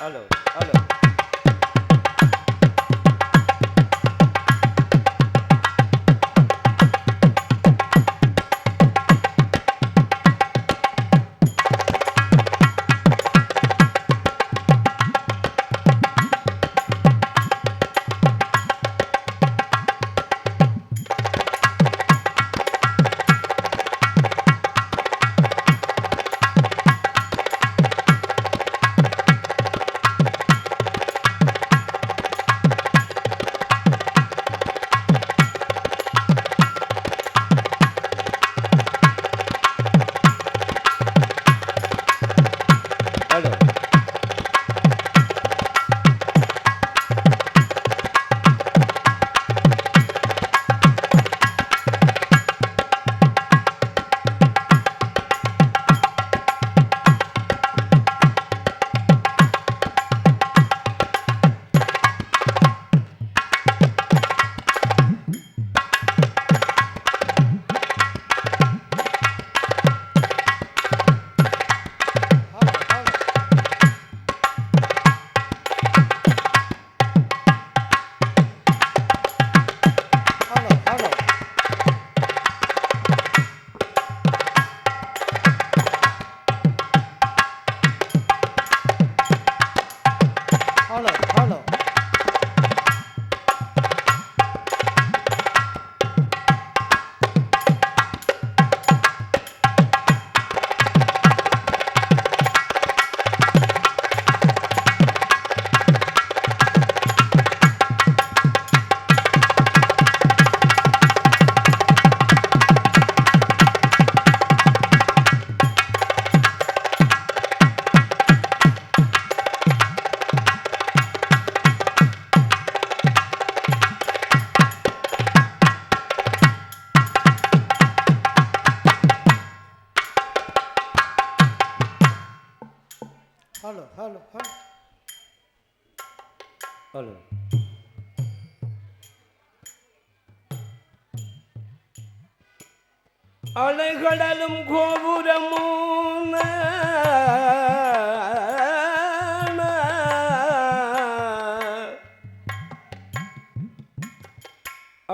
Halo, halo. Halo, halo, halo. Halo. அலைகடலும் கோபுரமும்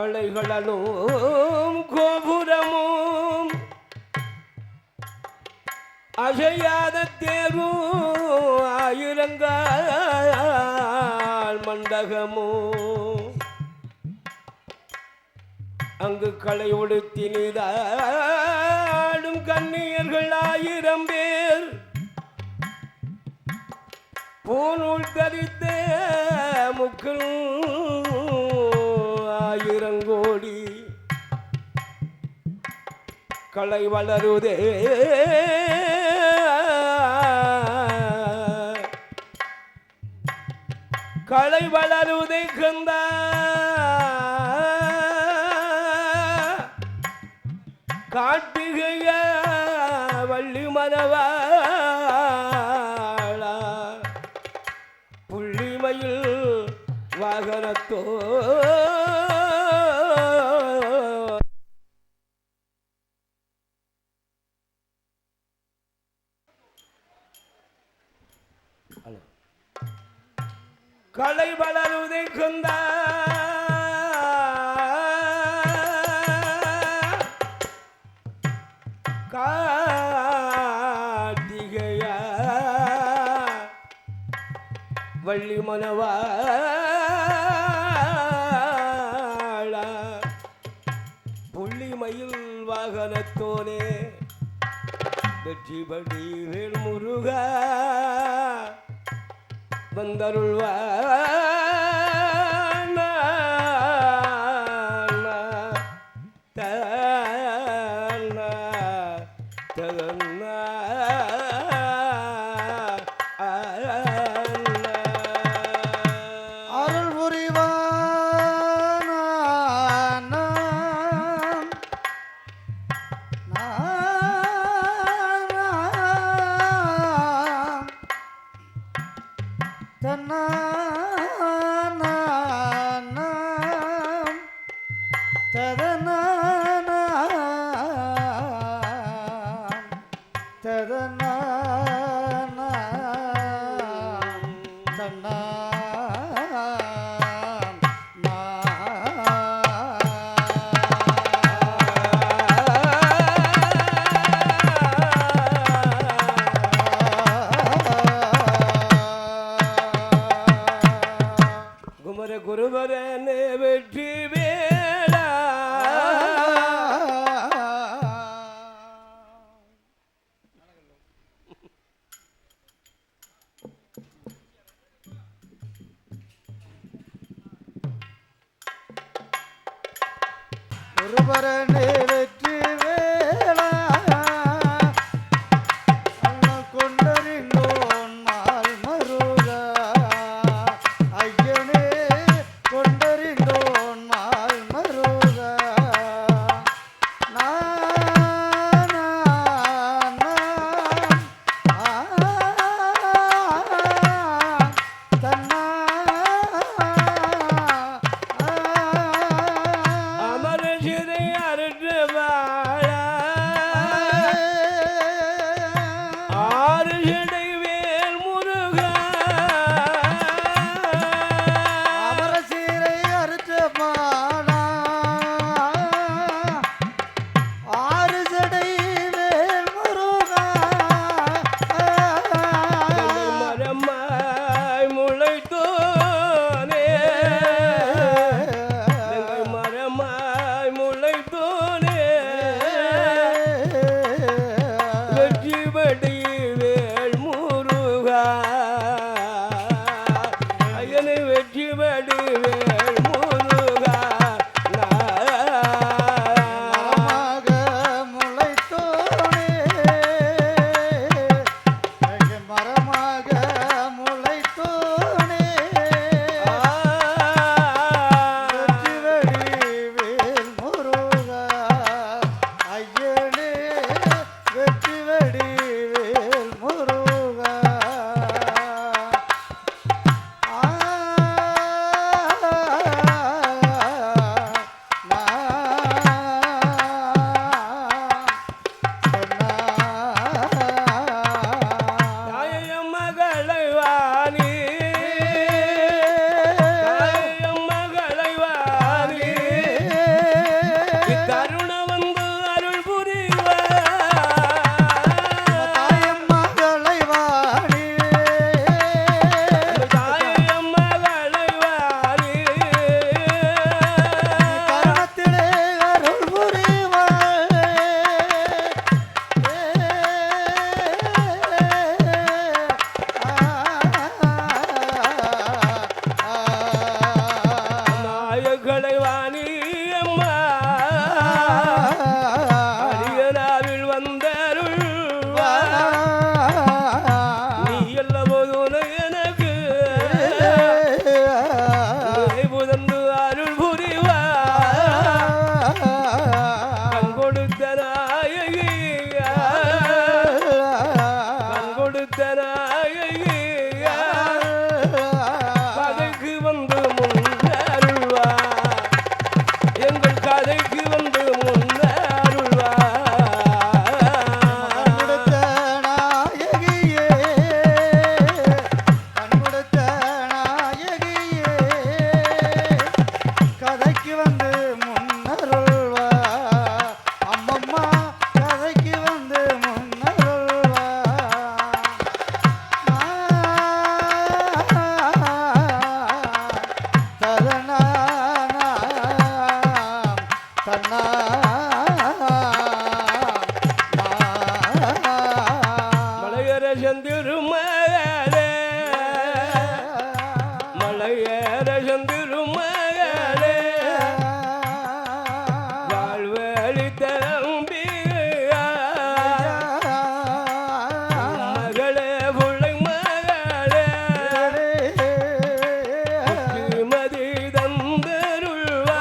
அலைகடலும் கோபுரமும் அசையாத தேரும் ஆயிரங்கால் மண்டகமும் அங்கு களை ஒடுத்தி நீதாடும் கண்ணியர்கள் 1000 பேர் பூநூல் தரித்த முக்கள் 1000 கோடி களை வளருதே களை வளருதே கந்தா காட்டுகைய வள்ளி மரவாளா புள்ளிமயில் வாகனத்தோ களை வளருதை கொண்டா கார்த்திகையா வள்ளி மனவாளா புள்ளிமயில் வாகனத்தோனே வெற்றி படி வேல் முருகா வந்தருள்வா அருள் புரிவான் தன்னா ததனா ததனா தன்னா குமர குருபரனே வெற்றி வேளா ஒருவரனே வெற்றி வேளா கொண்டறிந்தோன் மால் மருகா ஐயனே கொண்டறிந்தோன் மால் மருகா தன்னா அமர சிறை அருட்டு வாழா ஆறு ஜடை வேல் முருகா அமரசீரை அறுத்து பாடா ஆறு ஜடை வேல் முருகா மரமாய் முளைத்தோனே மரமாய் முளைத்தோனே வெற்றி படி வேல் முருகா ஐயனை வெற்றி படி வேல் முருகா மரமாக முளைத்தோனே மரமாக முளைத்தோனே வெற்றிவடி வேல் முருகா ஐயனே வெற்றிவடி வேல் முருகா தாயம் மகளை வாணி தாயம் மகளை வாணி தருண வந்து அருள் புரிவார் தாயம் மகளை வாணி தாயம் மகளை வாணி கரணத்திலே அருள் புரிவாய் நாயகளை வாணி அம்மா அடியனாவில் வந்தருள் நீ எல்லாவதும் எனக்கு புதந்து அருள் புரிவார் கண் கொடுத்த நாயகி கண் கொடுத்த நாயகி கதைக்கு வந்து முன்னருள்வார் எங்கள் கதைக்கு வந்து முன்னருள்வார் கொடுத்த நாயகியே கண் கொடுத்த நாயகியே கதைக்கு வந்து முன்னருள்வா அம்மம்மா கதைக்கு வந்து முன்னருள்வா தரணா தன்னா மலையர சந்திருமகளே மலையர சந்திருமகளே வாழ்வழி தம்பி மகளே புள்ளை மகளே மதி தந்தருள்வா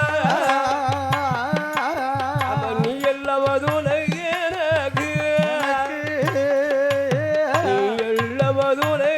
நீ எல்லாவதுனை எனக்கு நீ எல்லாவதுனை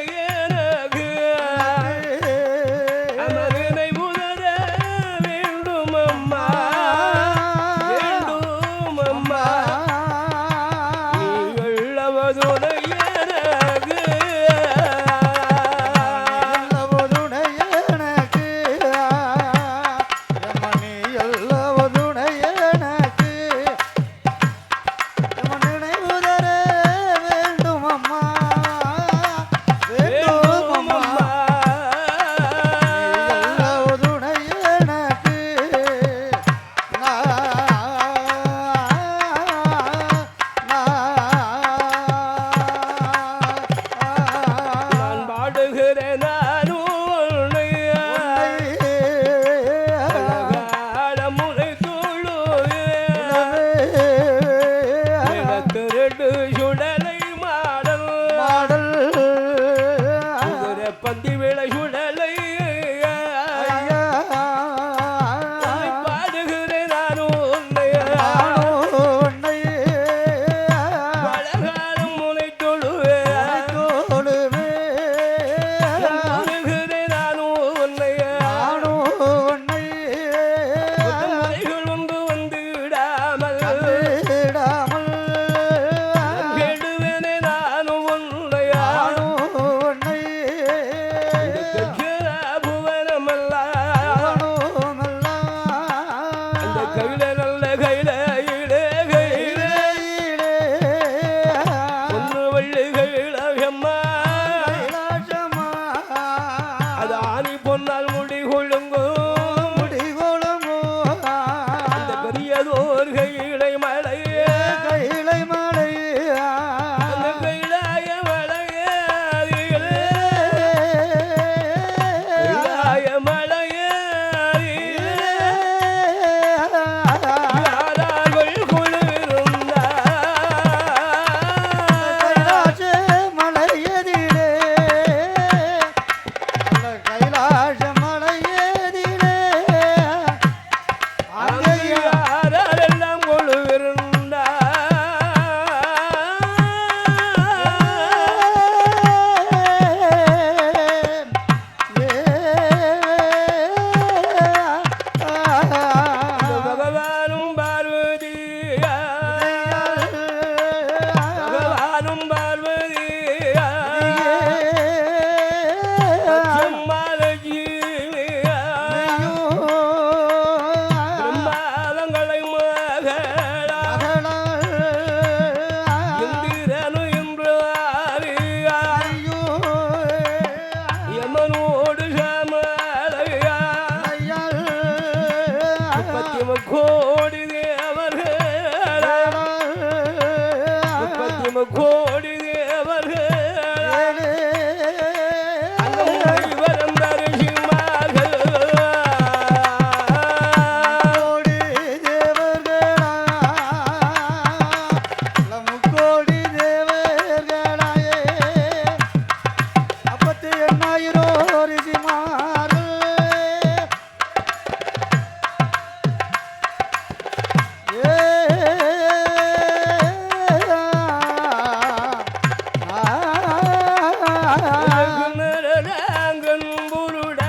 நரநாங்கன் புருட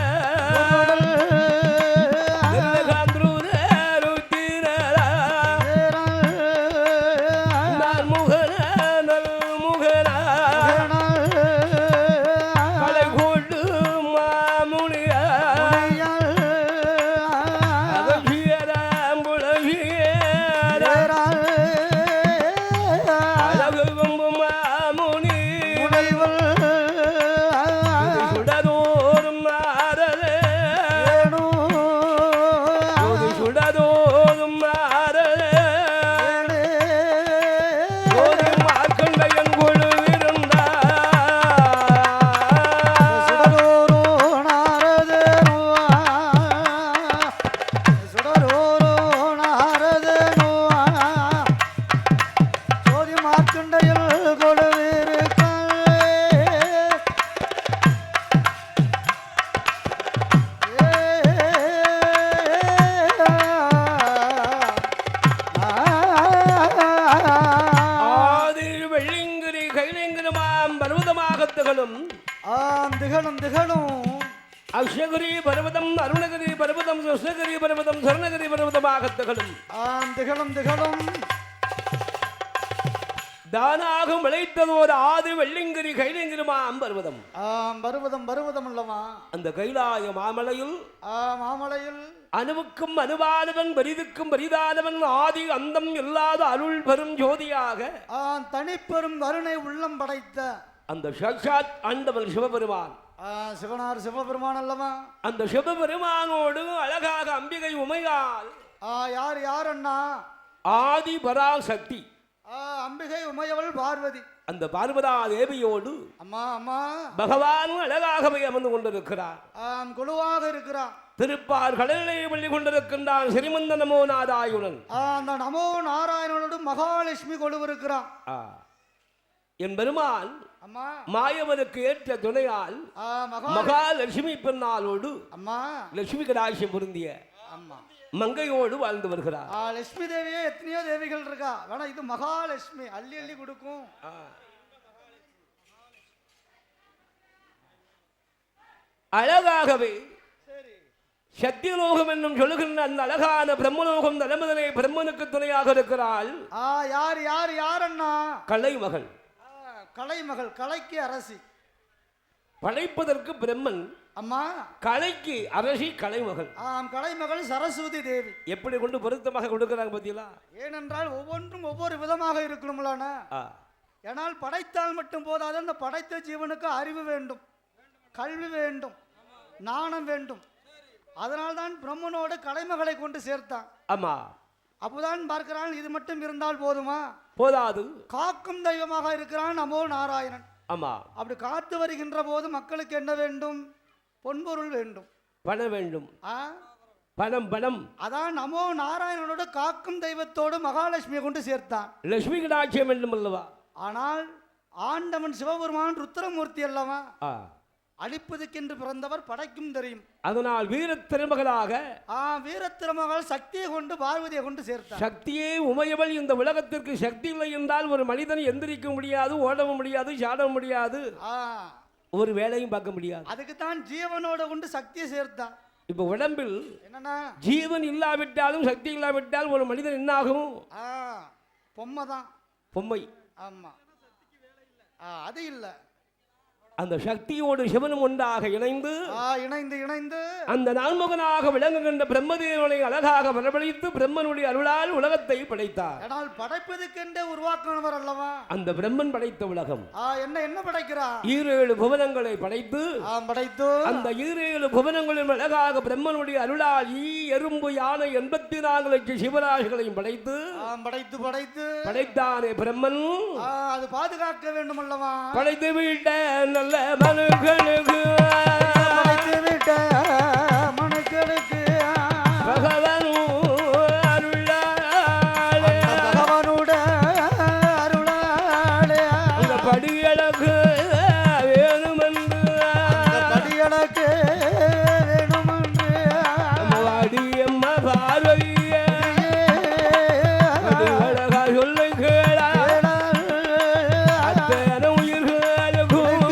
காந்துருத்திரா முகன நல் முகனா கலை கொண்டு மாமுனியா அழகு கொம்பு மாமுனி சுடதோறும் நாரதே சுடதோறும் நாரதே மார்க்கண்டையன் கொழுவிருந்தா அக்ஷகிரி பர்வதம் அருணகிரி பர்வதம் கிருஷ்ணகிரி பர்வதம் சரணகிரி பர்வதமாக திகழும் திகழும் தானாக விளைத்ததோர் ஆதி வெள்ளிங்கிரி கைலங்கிரிமாம் பர்வதம் பருவதம் அல்லவா அந்த கைலாய மாமலையில் மாமலையில் அணுவுக்கும் அணுவானவன் பரிதுக்கும் பரிதானவன் ஆதி அந்தம் இல்லாத அருள் பெரும் ஜோதியாக தனிப்பெரும் கருணை உள்ளம் படைத்த அந்த சாட்சாத் ஆண்டவன் சிவபெருமான் சிவபெருமான் அல்லவா அந்த சிவபெருமானோடு அழகாக அம்பிகை உமையால் யார் அண்ணா ஆதி பராசக்தி அம்பிகை உமையவள் பார்வதி அந்த பார்வதா தேவியோடு அம்மா பகவான் அழகாகவே அமர்ந்து கொண்டிருக்கிறார் குழுவாக இருக்கிறார் திருப்பார் கடலை பள்ளி கொண்டிருக்கின்றான் ஸ்ரீமந்த நமோ நாராயணன் அந்த நமோ நாராயணனோடு மகாலட்சுமி கொழுவிருக்கிறான் என் பெருமான் மாயவனுக்கு ஏற்ற துணையால் மகாலட்சுமி பெண்ணாலோடு லட்சுமி கடாட்சியம் பொருந்திய மங்கையோடு வாழ்ந்து வருகிறார் லட்சுமி தேவியே எத்தனையோ தேவிகள் இருக்கா வேணா இது மகாலட்சுமி அள்ளி அள்ளி கொடுக்கும் அழகாகவே சத்தியலோகம் என்னும் சொல்லுகின்ற அந்த அழகான பிரம்மலோகம் தலைமதனை பிரம்மனுக்கு துணையாக இருக்கிறாள் யார் அண்ணா கலைமகள் கலைக்கு அரசி படைப்பதற்கு பிரம்மன் அம்மா கலைக்கு அரசி கலைமகள் கலைமகள் சரஸ்வதி தேவி எப்படி கொண்டு பொருத்தமாக கொடுக்கிறாங்க பார்த்தீங்களா ஏனென்றால் ஒவ்வொன்றும் ஒவ்வொரு விதமாக இருக்கணும்லான ஏனால் படைத்தால் மட்டும் போதாது அந்த படைத்த ஜீவனுக்கு அறிவு வேண்டும் கல்வி வேண்டும் ஞானம் வேண்டும் அதனால்தான் பிரம்மனோடு கலைமகளை கொண்டு சேர்த்தான் ஆமா அப்போதான் பார்க்கிறான் இது மட்டும் இருந்தால் போதுமா போதாது காக்கும் தெய்வமாக இருக்கிறான் நமோ நாராயணன் ஆமா அப்படி காத்து வருகின்ற போது மக்களுக்கு என்ன வேண்டும் பொன்பொருள் வேண்டும் பணம் வேண்டும் பணம் அதான் நமோ நாராயணனோட காக்கும் தெய்வத்தோடு மகாலட்சுமியை கொண்டு சேர்த்தான் லட்சுமி கடாட்சியம் வேண்டும் அல்லவா ஆனால் ஆண்டவன் சிவபெருமான் ருத்ரமூர்த்தி அல்லவா அழிப்பதுக்கென்று பிறந்தவர் படைக்கும் தெரியும் அதனால் வீர திருமகளாக வீர திருமகள் சக்தியை கொண்டு பார்வதியை கொண்டு சேர்த்தார் சக்தியே உமையவள் இந்த உலகத்திற்கு சக்தி இல்லை என்றால் ஒரு மனிதன் எந்திரிக்க முடியாது ஓடவும் முடியாது சாடவும் முடியாது ஒரு வேலையும் பார்க்க முடியாது அதுக்குத்தான் ஜீவனோட கொண்டு சக்தியை சேர்த்தார் இப்ப உடம்பில் என்னன்னா ஜீவன் இல்லாவிட்டாலும் சக்தி இல்லாவிட்டால் ஒரு மனிதன் என்ன ஆகும் பொம்மை ஆமா அது இல்லை அந்த சக்தியோடு சிவனும் ஒன்றாக இணைந்து அந்த நான்முகனாக விளங்குகின்ற பிரம்மதேவனை அழகாக வரவழைத்து பிரம்மனுடைய அருளால் உலகத்தை படைத்தார். படைப்பதற்கென்றே உருவாக்குனவர் அல்லவா அந்த பிரம்மன் படைத்த உலகம். என்ன படைக்கிறார்? 7 புவனங்களை படைத்து அந்த 7 புவனங்களில் அழகாக பிரம்மனுடைய அருளால் எறும்பு யானை 84 லட்சம் சிவராசிகளையும் படைத்து படைத்தானே பிரம்மன். அது பாதுகாக்க வேண்டும் அல்லவா? படைத்து விட்ட நல்ல மனுக்களுக்கு பகவான் பகவானோட அருளாளே அந்த படியழகு வேணுமென்று அடியம்மா பார்வைய அழகா சொல்லு கேளா அத்தனை உயிர்களுக்கும்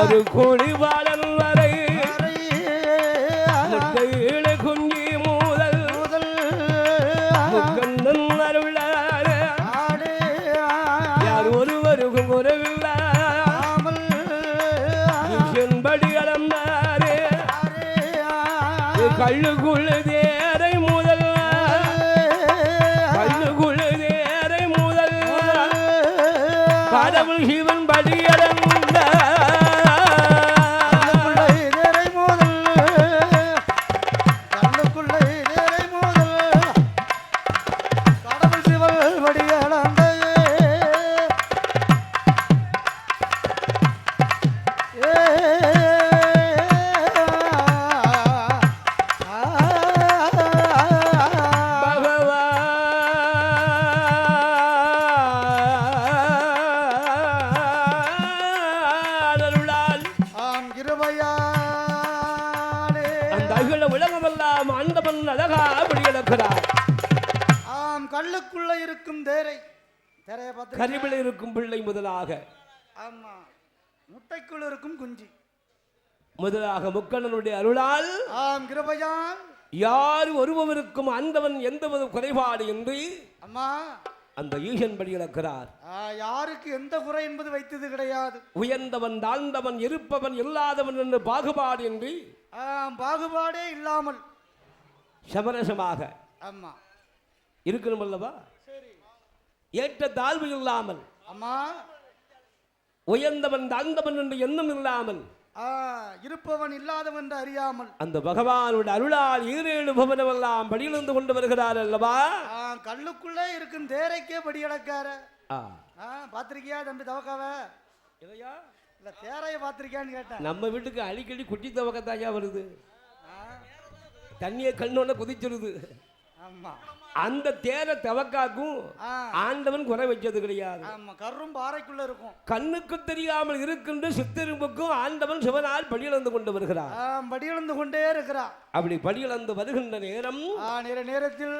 மறுகோழி வாழன் வரை முட்டையில குஞ்சி மூதல் முக்கண்ணன் அருளார யார் ஒருவருக்கும் உறவில்லை சென்படி அளந்தாரே கள்ளுக்குள்ள தேரை முதல் கள்ளுக்குள்ள தேரை முதல் கடவுள் சிவன் படி உலகமெல்லாம் ஆண்டவன் அழகா அப்படி இழக்கிறார். ஆம், கல்லுக்குள்ள இருக்கும் தேரை கருவில் இருக்கும் பிள்ளை முதலாக, ஆமா, முட்டைக்குள் இருக்கும் குஞ்சு முதலாக முக்கண்ணனுடைய அருளால், ஆம், கிருபையால் யார் ஒருவருக்கும் ஆண்டவன் எந்த குறைபாடு என்று அம்மா அந்த ஈசன் படி இழக்கிறார். யாருக்கு எந்த குறை என்பது வைத்தது கிடையாது. உயர்ந்தவன் தாழ்ந்தவன் இருப்பவன் இல்லாதவன் என்று பாகுபாடு என்று பாகுபாடே இல்லாமல் சமரசமாக அம்மா இருக்கணும் அல்லவா? ஏற்ற தாழ்வு இல்லாமல், அம்மா, உயர்ந்தவன் தாழ்ந்தவன் என்று எண்ணம் இல்லாமல், இருப்பவன் இல்லாதவன் என்று அறியாமல் அந்த பகவானுடைய அருளால் 7 புவனமெல்லாம் படியிலிருந்து கொண்டு வருகிறார் அல்லவா? கல்லுக்குள்ளே இருக்கும் தேரைக்கே படி அடக்கார. பாத்திருக்கியா தம்பி தவக்காவ? இல்லையா? இல்ல தேரைய பாத்திருக்கியான்னு கேட்டேன். நம்ம வீட்டுக்கு அடிக்கடி குட்டி தவக்கத்தாயா வருது, தண்ணியை கண்ணோட குதிச்சிருது. ஆமா, அந்த தேரை தவக்காக்கும் ஆண்டவன் குறை வச்சது கிடையாது. கரும் பாறைக்குள்ள இருக்கும். கண்ணுக்கு தெரியாமல் இருக்கின்ற சித்தெரும்புக்கும் ஆண்டவன் சிவனால் படியிழந்து கொண்டு வருகிறார். படியிழந்து கொண்டே இருக்கிறார். அப்படி படியிழந்து வருகின்ற நேரம், நேரத்தில்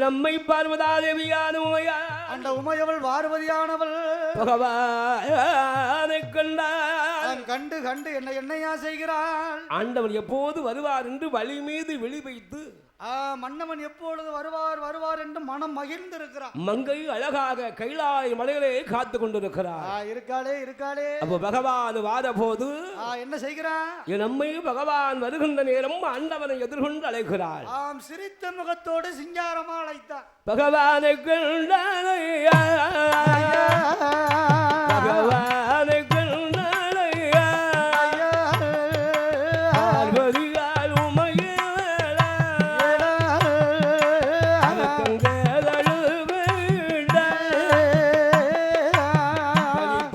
நம்மை பார்வதாதேவியான உமையா, அந்த உமையவள் பார்வதியானவள் பகவானை கண்டார். கண்டு கண்டு என்னையா செய்கிறாள்? ஆண்டவன் எப்போது வருவார் என்று வழி மீது வெளி வைத்து, மன்னவன் எப்பொழுது வருவார் வருவார் என்று மனம் மகிழ்ந்திருக்கிறார். மங்கை அழகாக கைலாய மலையிலே காத்து கொண்டிருக்கிறார். இருக்காளே. அப்போ பகவான் வார போது என்ன செய்கிறான்? நம்மை பகவான் வருகின்ற நேரம் ஆண்டவனை எதிர்கொண்டு அழைக்கிறார். சிரித்த முகத்தோடு சிங்காரமா அழைத்தார். பகவானை கண்டானையா, பகவானை கண்டானையா, பார்வதியால் உமையே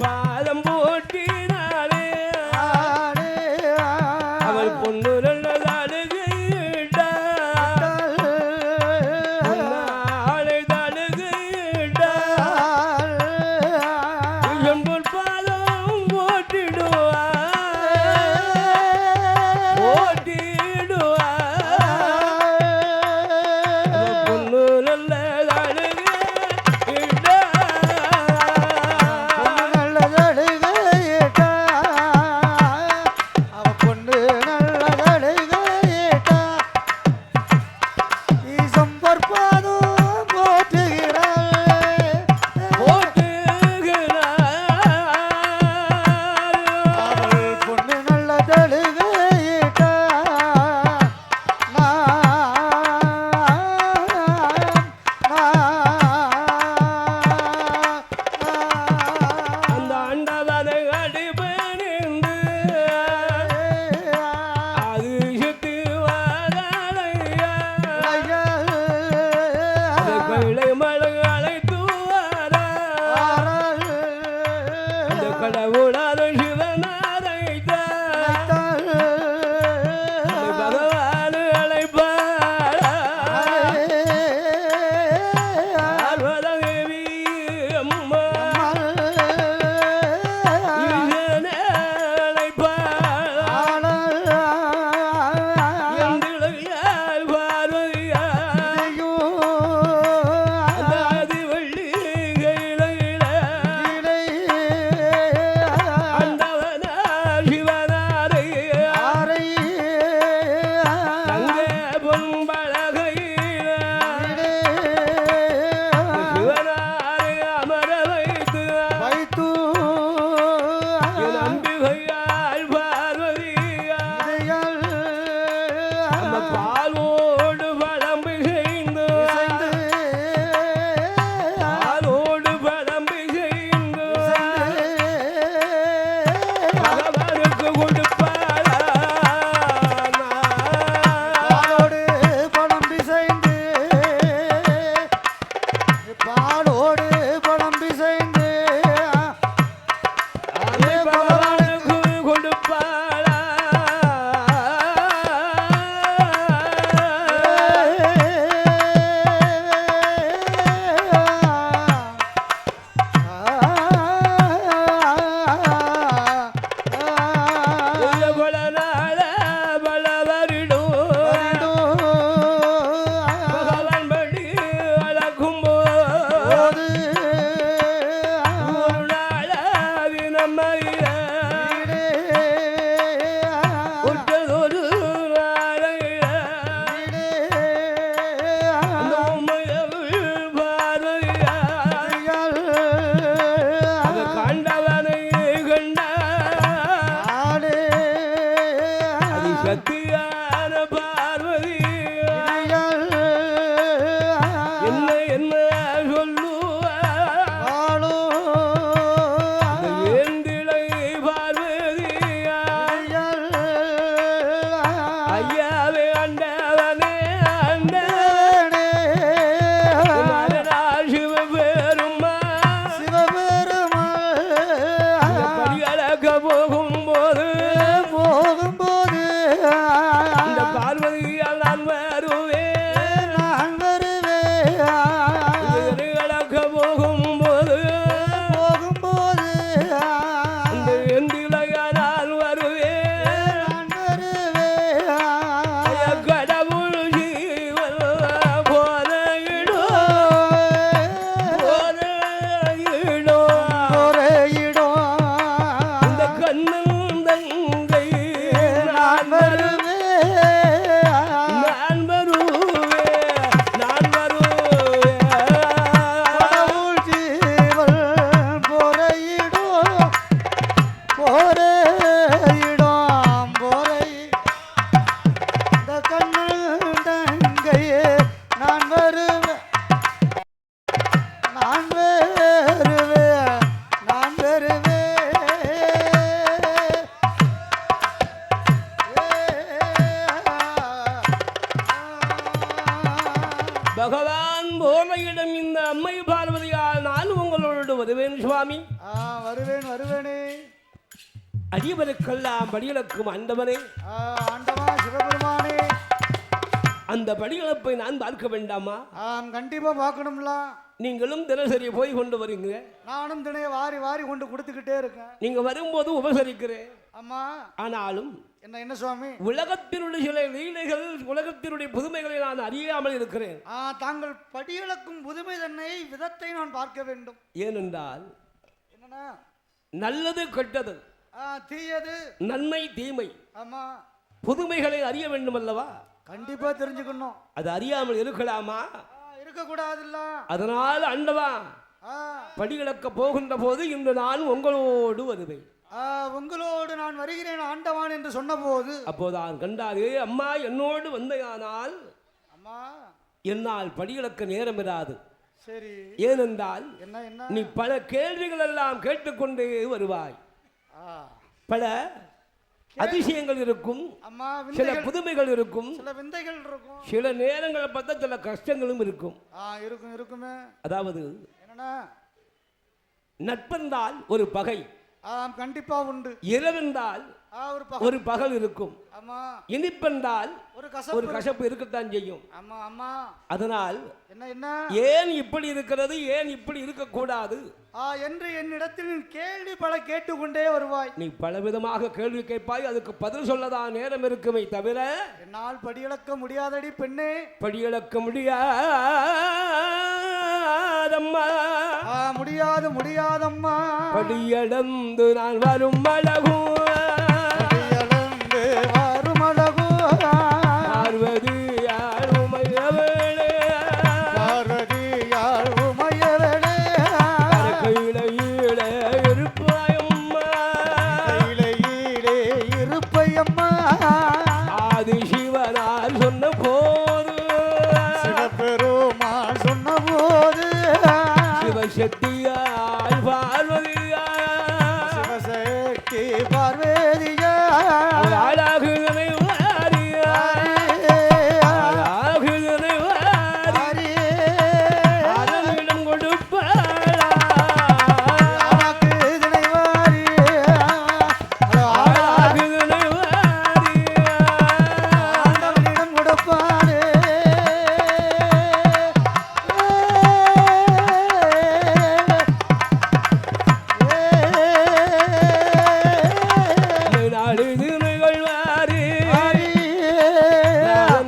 பாதம் போட்டினாலே அவள் பொண்ணு பாதம் தங்கை நான் வருவேன் நான் வருவேன் நான் வருவேன் கடவுள் ஜீவன் போரையிடும் போரை இந்த கண்ணன் தங்கையே நான் வருவேன் நான் வருவேன் நான் வருவேன் பகவான் போனையிடம் இந்த அம்மை பார்வதியால் நான் உங்களோடு வருவேன் சுவாமி. வருவேன் வருவேனே. அடியவருக்கெல்லாம் படியிழக்கும் ஆண்டவனே, ஆண்டவா சிவபெருமானே, அந்த படியிழப்பை நான் பார்க்க வேண்டாமா? கண்டிப்பா பார்க்கணும்ல. நீங்களும் தினசரி போய் கொண்டு வரீங்க, நானும் தினைய வாரி வாரி கொண்டு கொடுத்துக்கிட்டே இருக்கேன். நீங்க வரும்போது உபசரிக்கிறேன். ஆமா, ஆனாலும் என்ன சுவாமி, உலகத்தினுடைய சில லீலைகள், உலகத்தினுடைய புதுமைகளை நான் அறியாமல் இருக்கிறேன். தாங்கள் படியிழக்கும் புதுமை தன்னை விதத்தை நான் பார்க்க வேண்டும். ஏனென்றால் என்னன்னா, நல்லது கெட்டது, தீயது நன்மை தீமை, ஆமா, புதுமைகளை அறிய வேண்டும் அல்லவா? கண்டிப்பா தெரிஞ்சுக்கணும். அது அறியாமல் இருக்கலாமா? இருக்கக்கூடாதுல்ல. அதனால் ஆண்டவா, படியிழக்க போகின்ற போது இன்று நான் உங்களோடு வருவேன். உங்களோடு நான் வருகிறேன் ஆண்டவான் என்று சொன்ன போது அப்போதான் கண்டாரே, அம்மா என்னோடு வந்தையானால் அம்மா என்னால் படியிழக்க நேரம் இராது. சரி, ஏனென்றால் என்ன நீ பல கேள்விகள் எல்லாம் கேட்டுக்கொண்டே வருவாய். பல அதிசயங்கள் இருக்கும், சில புதுமைகள் இருக்கும், சில விந்தைகள் இருக்கும், சில நேரங்கள் பார்த்தா சில கஷ்டங்களும் இருக்கும். இருக்குமே. அதாவது என்னன்னா, நட்பென்றால் ஒரு பகை கண்டிப்பா உண்டு. இரவென்றால் ஒரு பகல் இருக்கும். இனிப்பென்றால் ஒரு கசப்பு இருக்கத்தான் செய்யும். அதனால் ஏன் இப்படி இருக்கிறது, ஏன் இப்படி இருக்கக்கூடாது என்று என்னிடத்தில் கேள்வி பல கேட்டுக்கொண்டே வருவாய். நீ பலவிதமாக கேள்வி கேட்பாய், அதுக்கு பதில் சொல்லதான் நேரம் இருக்குமே தவிர என்னால் படியிழக்க முடியாதடி பெண்ணே. படியிழக்க முடியாதம்மா, முடியாது முடியாதம்மா. படியடந்து நான் வரும் அழகும், படியடந்து வரும் அழகும், பார்வதி யார் உமையவளே, பார்வதி யார் உமையவளே, கையிலே இருப்பாயம்மா, கையிலே இருப்பையம்மா. ஆதி சிவனார் சொன்ன போது, சிவபெருமான் சொன்ன போது, சிவசக்தியால் பார்வதியா, சிவசக்தி பார்வதியா, அழகுதனை வாரியா, அழகுதனை வாரி அதனிடம் கொடுப்பாளா, அழகுதனை வாரியா, அழகுதனை வாரியா, ஆண்டவனிடம் கொடுப்பானே. நாடு தினைகள் வாரி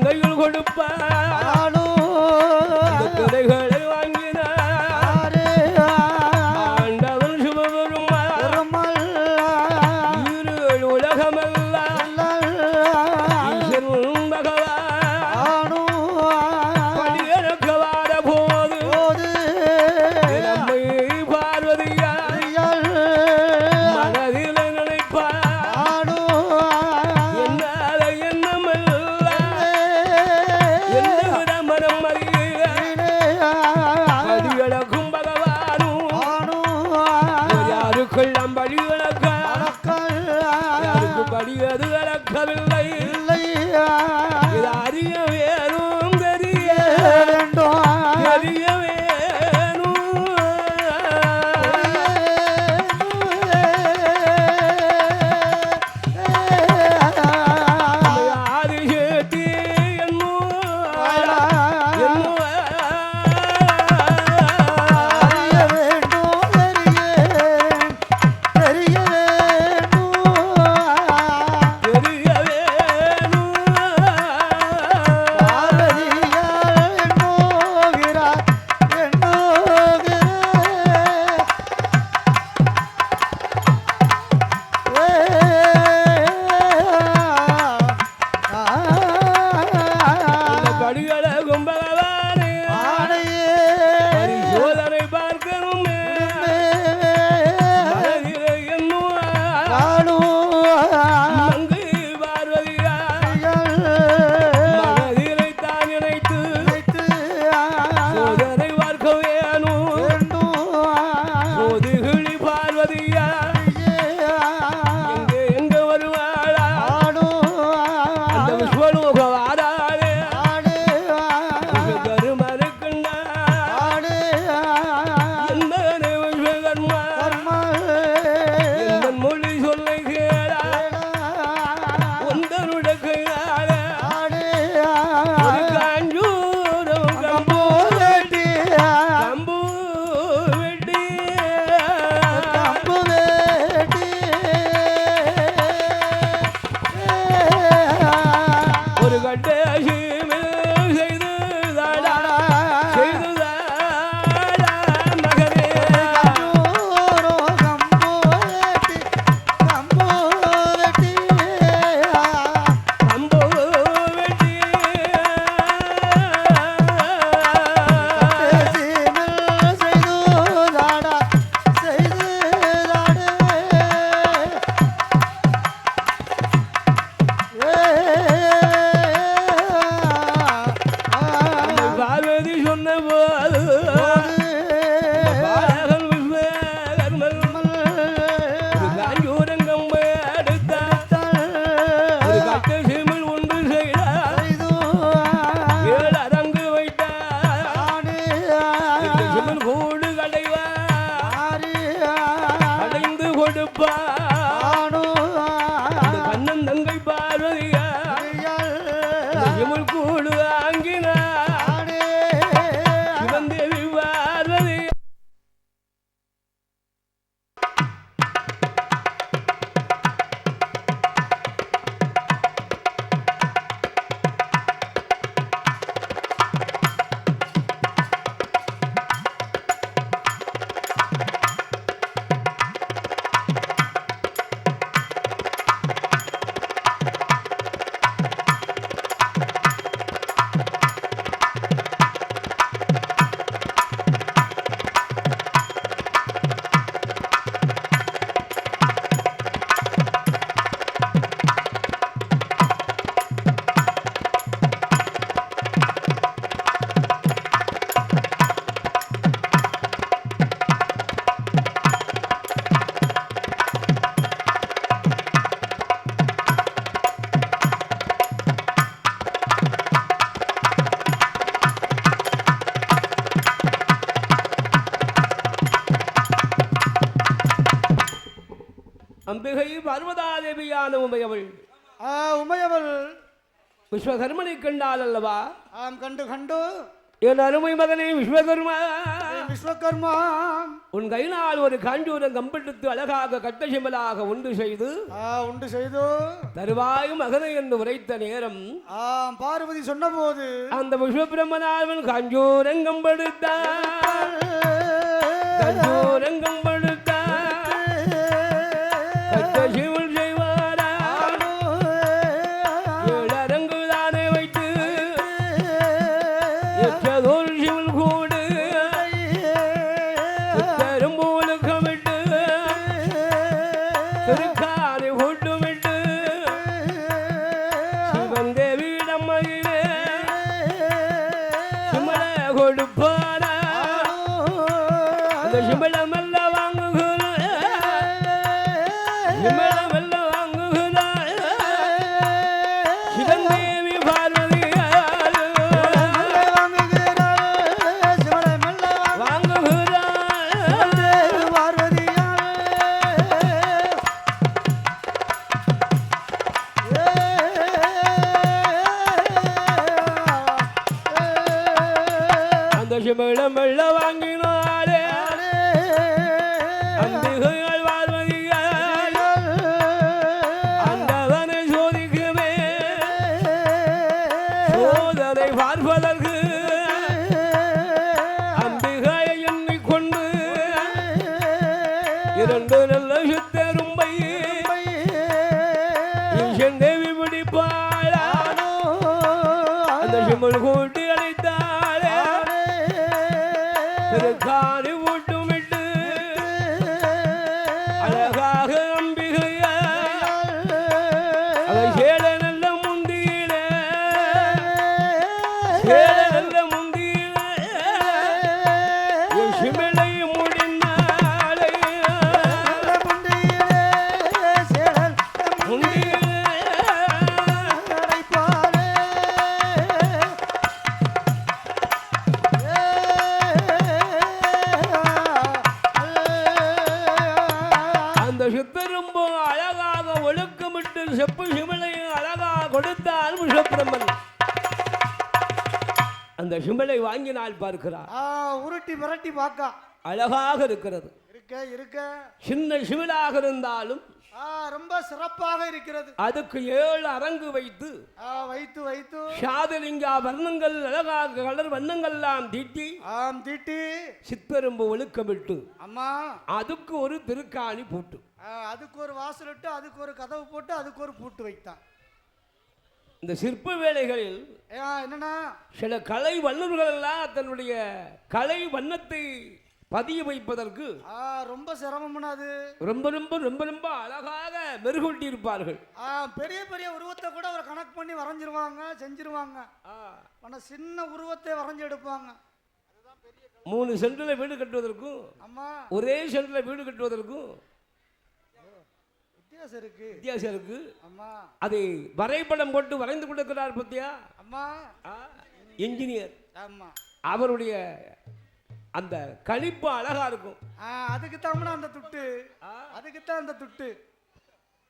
கையில் கொடுப்பாள், திரைகளை வாங்கினார் ஆண்டவன் சிவபெருமான், ஈரேழு உலகமெல்லாம் ஈசன் பகவான் படியிழக்க வார போது நம்மை பார்வதியார் மனதில் நினைப்பார், என்னால எண்ணமெல்லாம் என்னவிட மனம் அறிய படியிழக்கும் பகவானும் யாருக்கெல்லாம் படியிழக்க, யாருக்கு படியது இழக்கவில்லை, இது அறிய வேணும், தெரிய தெரிய வேணும். ஆதிசக்தி தெரிய வேணும். என் தங்கை பார்வதியா கூடு ஆங்கினார் சிவந்தேவி பார்வதி அம்பிகை பார்வதாதேவியான உமையவள் உமையவள் விஸ்வகர்மனை கண்டால் அல்லவா? ஆம், கண்டு கண்டு. என் அருமை மகனே விஸ்வகர்மா, விஸ்வகர்மா, உன் கையினால் ஒரு காஞ்சூரம் கம்பெடுத்து அழகாக கட்டசிமலாக உண்டு செய்து தருவாயும் மகனை என்று உரைத்த நேரம் பார்வதி சொன்ன போது அந்த விஸ்வபிரம்மனாவன் காஞ்சூரம் கம்பெடுத்தான். காஞ்சூரம் கம்பெடுத்தான் கட்டசிமல் செய்வாரா ஏழரங்கு தானே வைத்து எச்சதோர் சிவல் கூடு பெரும்பூலுக்கமிட்டு திருக்காரை கூட்டுமிட்டு சிவந்தேவியிடம்மையிலே சிமல கொடுப்பாரா அந்த சிமலமல்ல வாங்குகிறார் சிமலமல்ல வாங்குகிறார் சிவந்தேவி பார்வதியார் வாங்குகிறார் அந்த சிமலமல்ல வாங்கினாரே அம்பிகையால் பார்வதியார் அந்தவனை சோதிக்குமே சோதனை பார்ப்பதற்கு அம்பிகையை எண்ணிக்கொண்டு இரண்டு நல்ல சுத்தரும்பை ஈசந்தேவி பிடிப்பாளா அந்த சிமல் கூட்டி அழைத்தாளே திருக்காரி ஊட்டுமிட்டு அழகாக அம்பிகையார் அதை சேல நல்ல முந்தியில சேல நல்ல முந்தியில என் சிமிழை முடிந்தாளே முந்தியில அந்த சித்தரும்பு அழகாக ஒழுக்கமிட்டு செப்பு சிமிழையும் அழகாக கொடுத்தால் விஸ்வபிரம்மன் அந்த சிமிழை வாங்கினால் பார்க்கிறார். உருட்டி மிரட்டி பார்க்கா அழகாக இருக்கிறது. இருக்க சின்ன சிமிழாக இருந்தாலும் ரொம்ப சிறப்பாக இருக்கிறது. அதுக்கு 7 அரங்கு வைத்து வைத்து சாதலிங்கா வர்ணங்கள் அழகாக கலர் வண்ணங்கள்லாம் தீட்டி சித்தரும்பு ஒழுக்கமிட்டு அம்மா அதுக்கு ஒரு திருக்காணி பூட்டு, அதுக்கு ஒரு வாசலிட்டு, அதுக்கு ஒரு கதவு போட்டு, அதுக்கு ஒரு பூட்டு வைத்தான். இந்த சிற்ப வேலைகளில் என்னன்னா சில கலை வல்லுநர்கள் எல்லாம் தன்னுடைய கலை வண்ணத்தை பதிய வைப்பதற்கு ரொம்ப சிரமம்னா அது ரொம்ப ரொம்ப ரொம்ப ரொம்ப அழகாக மெருகூட்டி இருப்பார்கள். பெரிய பெரிய உருவத்தை கூட ஒரு கணக்கு பண்ணி வரைஞ்சிருவாங்க, செஞ்சிருவாங்க. ஆனா சின்ன உருவத்தை வரைஞ்சு எடுப்பாங்க. 3 சென்டில் வீடு கட்டுவதற்கும் அம்மா ஒரே சென்டில் வீடு கட்டுவதற்கும் வித்தியாசம் இருக்கு. அம்மா அதை வரைபடம் போட்டு வரைந்து கொடுக்கிறார் பத்தியா அம்மா இன்ஜினியர். ஆமா, அவருடைய அந்த கணிப்பு அழகா இருக்கும். அதுக்கு தான் அந்த துட்டு, அதுக்கு தான் அந்த துட்டு.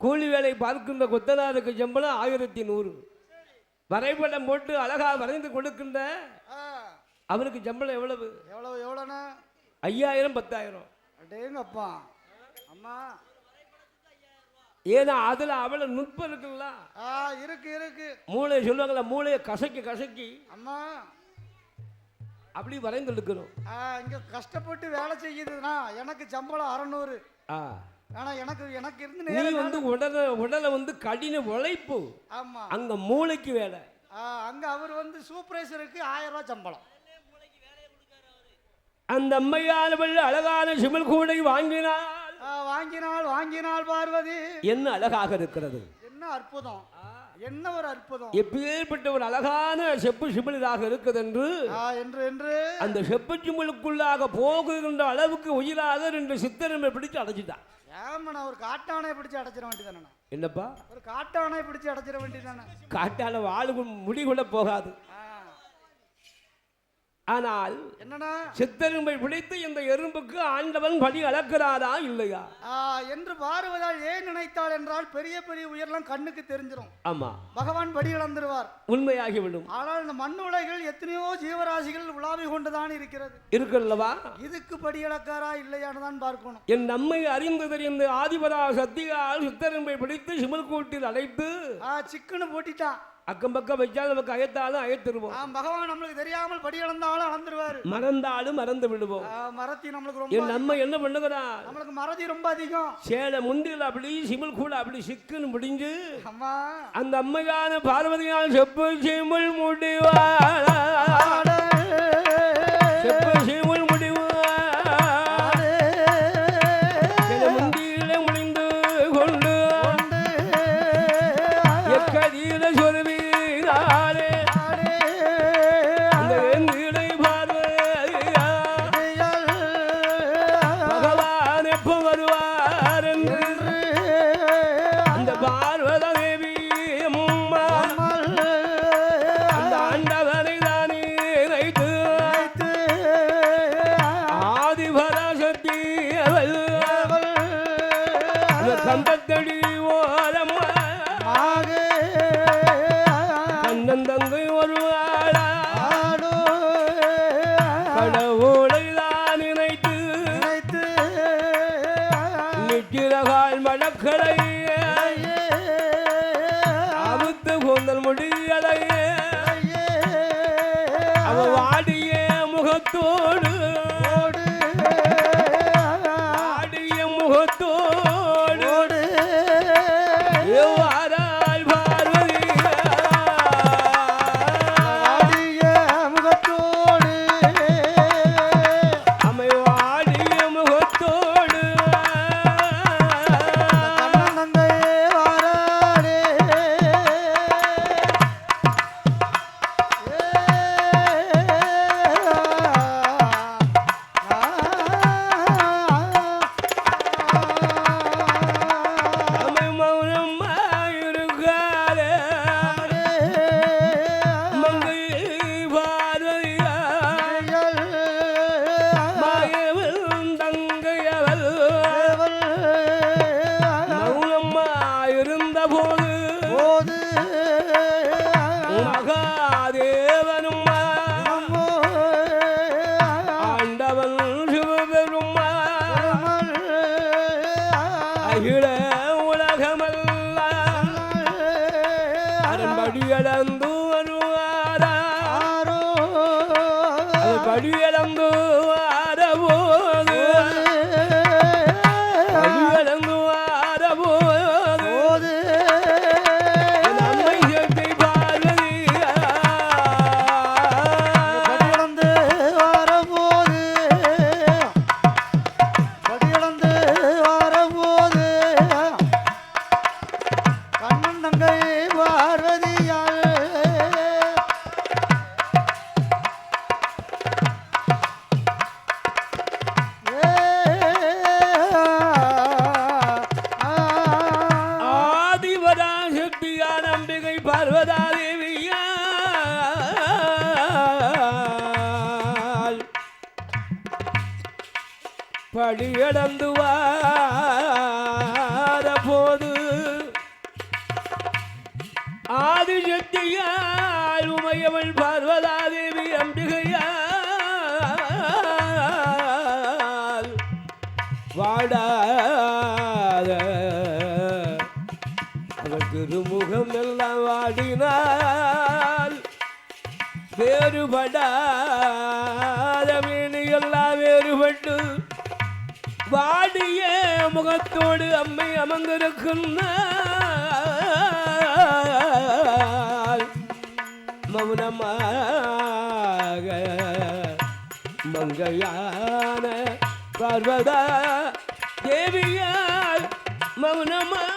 கூலி வேலை பார்க்கின்ற கொத்தனாருக்கு சம்பளம் 1100. வரைபடம் போட்டு அழகா வரைந்து கொடுக்கின்ற அவருக்கு சம்பளம் எவ்வளவு? எவ்வளோண்ணா? 5000 10,000. அடேங்கப்பா அம்மா. ஏன்னா அதுல அவ்வளவு நுட்பம் இருக்குல்ல. இருக்கு. மூளை சொல்லுவாங்களா, மூளையை கசக்கி அம்மா அப்படி வரைந்து எடுக்கணும். இங்க கஷ்டப்பட்டு வேலை செய்யுதுன்னா எனக்கு சம்பளம் 600. ஆனா எனக்கு இருந்து நீ வந்து உடலை வந்து கடின உழைப்பு. ஆமா. அங்க மூளைக்கு வேலை. அங்க அவர் வந்து சூப்பர்வைசருக்கு 1000 ரூபாய் சம்பளம். அந்த அம்மையானவள் அழகான சிமல் கூடை வாங்கினாள் பார்வதி. என்ன அழகாக இருக்கிறது, என்ன அற்புதம், என்ன ஒரு அற்புதம். எப்பேற்பட்ட ஒரு அழகான செப்பு சிமிழாக இருக்குது என்று அந்த செப்பு சிமிழுக்குள்ளாக போகுகின்ற அளவுக்கு உயிராக 2 சித்தரமை பிடிச்சு அடைச்சிட்டான். ஏமண்ணா ஒரு காட்டானை பிடிச்சு அடைச்சிட வேண்டியதானே? என்னப்பா ஒரு காட்டானை பிடிச்சு அடைச்சிட வேண்டியதானே? காட்டான வாழு முடி கூட போகாது. ஆனால் என்னன்னா சித்தரும்பை பிடித்து இந்த எறும்புக்கு ஆண்டவன் படி அளக்கிறாரா இல்லையா என்று பார்வதால் ஏன் நினைத்தாள் என்றால் பெரிய பெரிய உயர்லாம் கண்ணுக்கு தெரிஞ்சிடும். ஆமா, பகவான் படி இழந்துருவார், உண்மையாகிவிடும். ஆனால் இந்த மண் உலகில் எத்தனையோ ஜீவராசிகள் உலாவி கொண்டுதான் இருக்கிறல்லவா, இதுக்கு படி இழக்காரா இல்லையான்னு தான் பார்க்கணும். என் நம்மை அறிந்து தெரிந்து ஆதிபரா சத்தியால் சித்தரும்பை பிடித்து சிமல் கூட்டில் அழைத்து சிக்குன்னு போட்டிட்டான். அக்கம் பக்கம் வச்சால் நமக்கு அயத்தாலும் அயத்திருவோம். பகவான் நம்மளுக்கு தெரியாமல் படி இழந்தாலும் அளந்துருவாரு, மறந்தாலும் மறந்து விடுவோம். மறதி நம்மளுக்கு ரொம்ப, நம்ம என்ன பண்ணுகிறா, நம்மளுக்கு மறதி ரொம்ப அதிகம். சேலை முண்டில் அப்படி சிமல் கூட அப்படி சிக்குன்னு முடிஞ்சு அம்மா அந்த அம்மையான பார்வதியால் செப்பு சிமல் முடிவாள், செப்பு சிமல் முடிவாள் முண்டியில முடிந்து கொண்டு எக்கதியில சொருவி கம்பத்தடி ஓரம்மா கண்ணந்தங்கை வருவாளா கடவுளை தான் நினைத்து நிற்கிறகால் மடக்களை அவுத்து கூந்தல் முடியலை அவ வாடிய முகத்தோடு படியளந்து படியளந்து ஆரபோது படியளந்து ஆரபோது நம்மை சேர்த்தை பார்வதியா படியளந்து ஆரபோது படியளந்து ஆரபோது கண்ணன் தங்கை பார்வதியா நம்பிக்கை பார்வதாதேவியால் படியடந்து வார போது ஆதிசக்தியால் உமையவள் பார்வதாதேவி அம்பிகையால் வாடாத அவள் திருமுகம் எல்லாம் வாடினாள் வேறுபடாத மீனி எல்லாம் வேறுபட்டு வாடிய முகத்தோடு அம்மை அமர்ந்திருக்கின்றாள் மௌனமாக மங்கையான பார்வதா தேவியால் மௌனமாக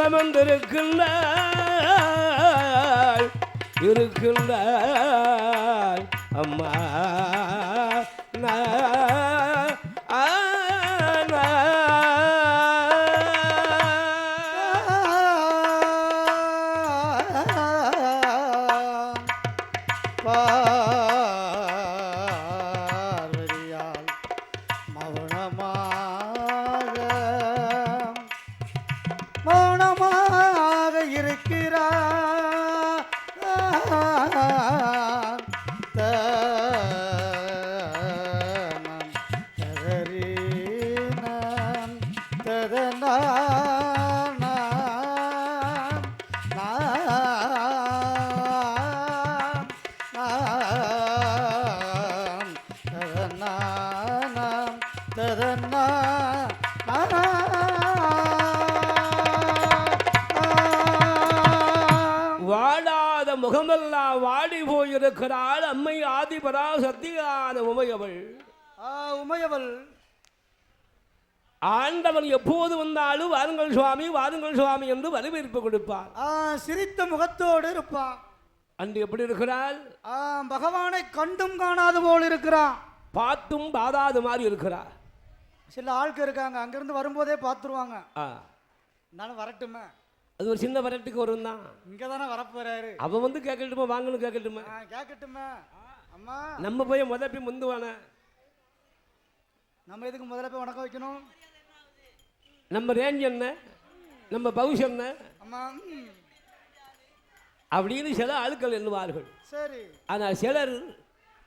அமர்ந்திருக்கின்றாள் இருக்கின்றாள் அம்மா பார்வதியால் மௌனமாக இருக்கிறார் வாடாத முகமெல்லாம் வாடி போயிருக்கிறாள் அம்மை ஆதிபரா சத்தியான உமையவள். உமையவள் ஆண்டவன் எப்போது வந்தாலும் வாருங்கள் சுவாமி வாருங்கள் சுவாமி என்று வரவேற்பு கொடுப்பார். சிரித்த முகத்தோடு இருப்பான். அன்று எப்படி இருக்கிறாள்? பகவானை கண்டும் காணாது போல் இருக்கிறான், பார்த்தும் பாதாத மாதிரி இருக்கிறார். சில ஆட்கள் இருக்காங்க அங்கிருந்து வரும்போதே பார்த்துருவாங்க. நானும் வரட்டுமே, அது ஒரு சின்ன வரட்டுக்கு வரும் தான். இங்க தானே வரப்போறாரு, அவன் வந்து கேட்கட்டுமா வாங்கணும் கேட்கட்டுமா கேட்கட்டுமே. அம்மா நம்ம போய் முதல்ல போய் முந்துவானே, நம்ம எதுக்கு முதல்ல போய் வணக்கம் வைக்கணும்? நம்ம ரேஞ்ச் என்ன, நம்ம பவுஷ் என்ன அம்மா அப்படின்னு சில ஆட்கள் எண்ணுவார்கள். சரி, ஆனால் சிலர்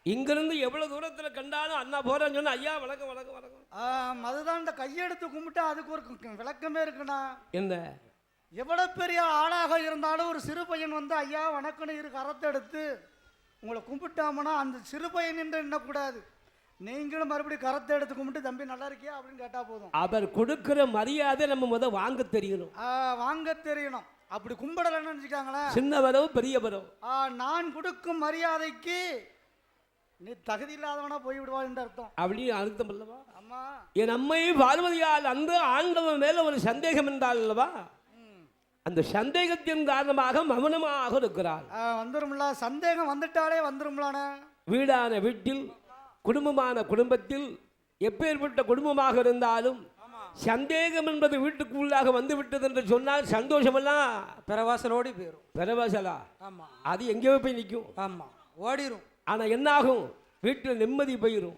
இங்கிருந்து எவ்வளவு தூரத்தில் கண்டாலும் அண்ணா போறேன்னு சொன்னா ஐயா வணக்கம் வணக்கம் வணக்கம். அதுதான் இந்த கையெடுத்து கும்பிட்டா அதுக்கு ஒரு விளக்கமே இருக்குண்ணா. என்ன எவ்வளவு பெரிய ஆளாக இருந்தாலும் ஒரு சிறு பையன் வந்து ஐயா வணக்கம்னு இரு கரத்தை எடுத்து உங்களை கும்பிட்டாமனா அந்த சிறு பையன் என்று எண்ணக்கூடாது. நீங்களும் மறுபடியும் கரத்தை எடுத்து கும்பிட்டு தம்பி நல்லா இருக்கியா அப்படின்னு கேட்டா போதும். அவர் கொடுக்கிற மரியாதை நம்ம முதல் வாங்க தெரியணும். வாங்க தெரியணும். அப்படி கும்பிடலன்னு நினைச்சுக்காங்களேன், சின்ன வரவு பெரிய வரவு. நான் கொடுக்கும் மரியாதைக்கு நீ தகுதி இல்லாதவனா போய் விடுவா என்று அர்த்தம். அப்படின்னு அர்த்தம் அல்லவா? அம்மா என் அம்மை பார்வதியால் அந்த ஆண்டவன் மேல ஒரு சந்தேகம் என்றால் அல்லவா, அந்த சந்தேகத்தின் காரணமாக மௌனமாக இருக்கிறாள். வந்துரும்ல, சந்தேகம் வந்துட்டாலே வந்துரும்லான. வீடான வீட்டில் குடும்பமான குடும்பத்தில் எப்பேற்பட்ட குடும்பமாக இருந்தாலும் சந்தேகம் என்பது வீட்டுக்குள்ளாக வந்து விட்டது என்று சொன்னால் சந்தோஷமெல்லாம் பெறவாசலோடி போயிடும். பெறவாசலா? ஆமா, அது எங்கேயோ போய் நிற்கும். ஆமா, ஓடிரும். ஆனா என்ன ஆகும்? வீட்டில் நிம்மதி போயிடும்.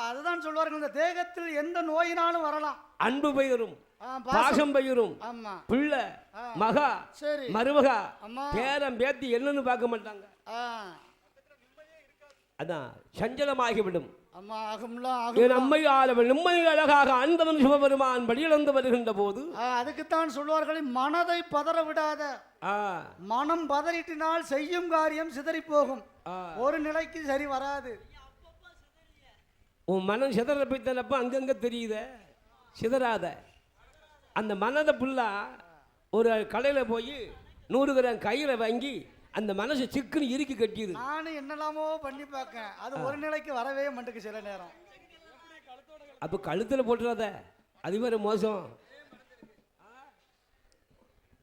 அதுதான் சொல்வார்கள், இந்த தேகத்தில் எந்த நோயினாலும் வரலாம், அன்பு போயிடும், பாசம் போயிடும், பிள்ளை மகா மருமகா பேரம் பேத்தி என்னன்னு பார்க்க மாட்டாங்க. அதான் சஞ்சலமாகிவிடும். என் அம்மையால் நிம்மதி அழகாக ஆண்டவன் சிவபெருமான் வழியிழந்து வருகின்ற போது அதுக்குத்தான் சொல்வார்கள், மனதை பதற விடாத. மனம் பதறிட்டினால் செய்யும் காரியம் சிதறி போகும், ஒரு நிலைக்கு சரி வராது. உன் மனம் சிதற போய்த்தனப்ப அங்கங்க தெரியுத, சிதறாத. அந்த மனதை புல்லா ஒரு கடையில் போய் 100 கிராம் கையில் வாங்கி அந்த மனசு சிக்குன்னு இறுக்கி கட்டியது. நானும் என்னெல்லாமோ பண்ணி பார்க்கேன், அது ஒரு நிலைக்கு வரவே மாட்டுக்கு சில நேரம். அப்போ கழுத்தில் போட்டுறத, அது வேறு மோசம்.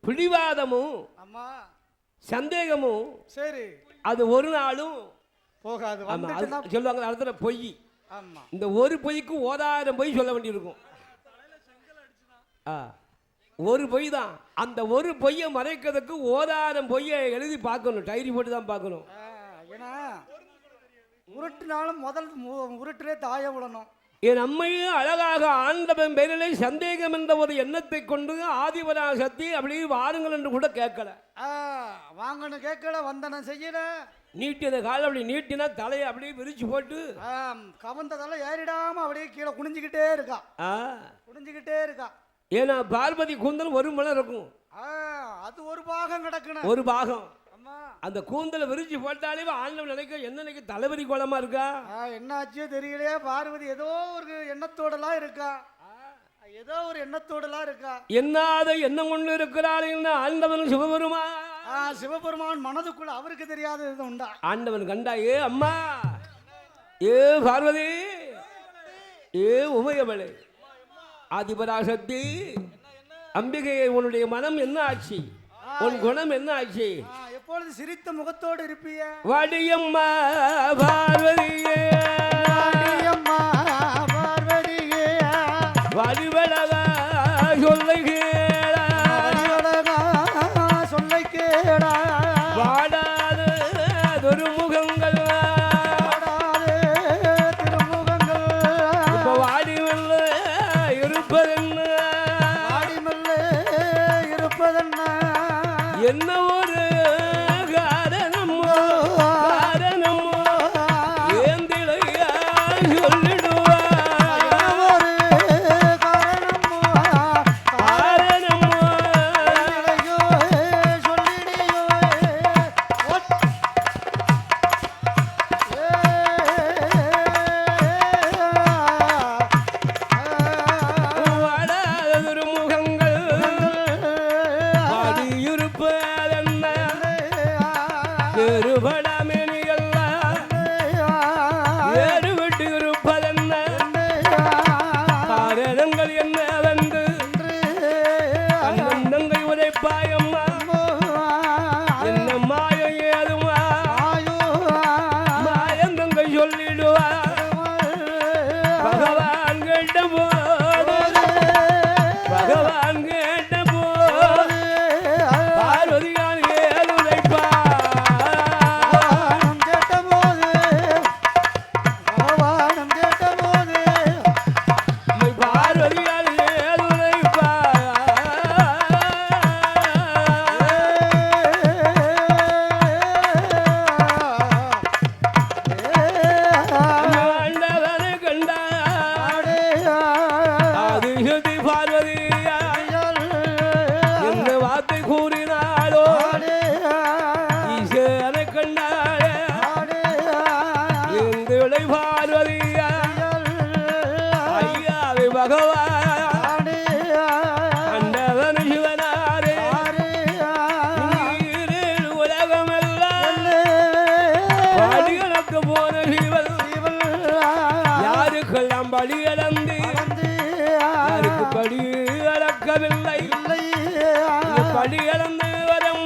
பிடிவாதமும் சந்தேகமும் சரி, அது ஒரு நாளும் போகாது. சொல்லுவாங்க அடுத்த பொய். இந்த ஒரு பொய்க்கு 1000 பொய் சொல்ல வேண்டியிருக்கும். ஒரு பொய் தான், அந்த ஒரு பொய்யை மறைக்கிறதுக்கு 1000 பொய்யை எழுதி பார்க்கணும், டைரி போட்டு தான் பார்க்கணும். ஏன்னா உருட்டுனாலும் முதல் உருட்டுலே தாய விடணும். என் அம்மையும் அழகாக ஆண்டவன் பேரிலே சந்தேகம் என்ற ஒரு எண்ணத்தை கொண்டு ஆதிபராசக்தி அப்படி வாருங்கள் என்று கூட கேட்கல. வாங்கன்னு கேட்கல, வந்தனம் செய்யல. நீட்டின காலை அப்படி நீட்டினா தலையை அப்படியே விரிச்சு போட்டு கவர்ந்த தலை ஏறிடாம அப்படியே கீழே குனிஞ்சுக்கிட்டே இருக்கா. குனிஞ்சுக்கிட்டே இருக்கா. ஏன்னா பார்வதி கூந்தல் ஒரு மலை இருக்கும், அது ஒரு பாகம் கிடக்கணும், ஒரு பாகம். அந்த கூந்தலை விரிச்சு போட்டாலே ஆண்டவன் நினைக்க என்ன நினைக்க தலைவரி கோலமா இருக்கா. என்ன ஆச்சோ தெரியலையே, பார்வதி ஏதோ ஒரு எண்ணத்தோடலாம் இருக்கா, ஏதோ ஒரு எண்ணத்தோடலாம் இருக்கா. என்னாத எண்ணம் கொண்டு இருக்கிறாள் ஆண்டவன் சிவபெருமான். சிவபெருமான் மனதுக்குள்ள அவருக்கு தெரியாதது உண்டா. ஆண்டவன் கண்டா, ஏ அம்மா, ஏ பார்வதி, ஏ உமையவளே, ஆதிபராசக்தி, அம்பிகையை உன்னுடைய மனம் என்ன ஆச்சு, உன் குணம் என்ன ஆச்சு? எப்பொழுது சிரித்த முகத்தோடு இருப்பிய வாடியம்மா பார்வதியே, வாடியம்மா பார்வதியே, வடிவழகா சொல்லை கேளா, சொல்லை கேளா, வாடாத துருமுகங்கள், திருமுகங்கள், இப்ப வாடி மெல்ல இருப்பதென்ன, வாடி மெல்ல இருப்பதென்ன, என்ன ஒரு காரணமோ காரணமோ ஏந்திழையா சொல்லிடுவா, காரணமோ வாடாத துருமுகங்கள், வாடியிருப்பதென்ன பெருபடமெனியெல்லாம் வேறு விட்டு இருப்பதென்ன, காரணங்கள் என்னவென்று அண்ணந்தங்கை உரைப்பாயம்மா, என்ன மாயம் ஏதுமா மாயந்தங்கை சொல்லிடுவா, பகவான் கேட்ட போது, பகவான் கேட்ட போது பார்வதியான் ஏது உரைப்பா, பார்வதியான் ஏது உரைப்பா. ஆண்டவனை கண்டார் ஆதிசக்தி பார்வதியா, எந்த வார்த்தை கூறினாளோ ஈசனை கண்டாளே, எந்த விளை பார்வதியா, ஐயாவை பகவான் ஆண்டவன் சிவனாரே, ஈரேழு உலகமெல்லாம் படிகளுக்கு போன சிவன், யாருக்கெல்லாம் படி இழந்து யாருக்கு படி அளக்கவில்லை, படி இழந்து வரம்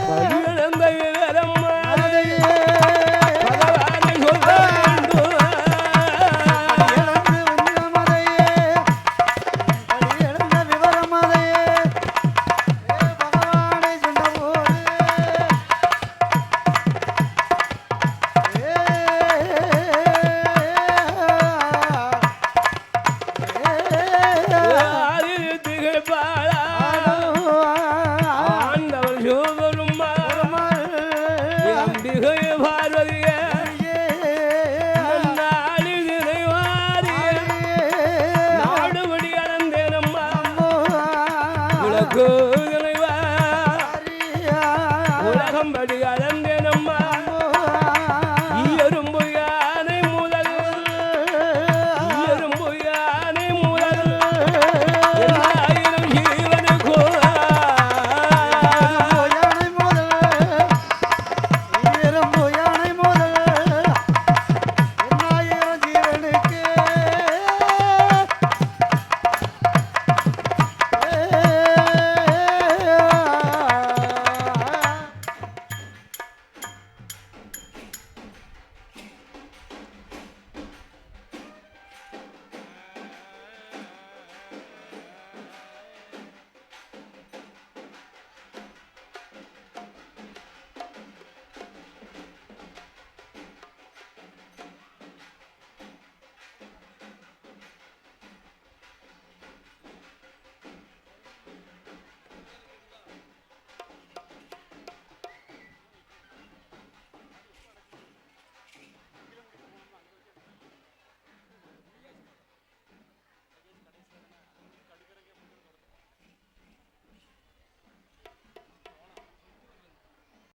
படி இழந்த வரம் பகவானை சொல்ல வேண்டும். ஆதியில் திகழ்பாளா, ஆண்டவன் சிவபெருமான், அம்பிகை பார்வதியே, நாளில் நிறைவாரியே, நாடுபடி அளந்தேனம்மா, விளக்கு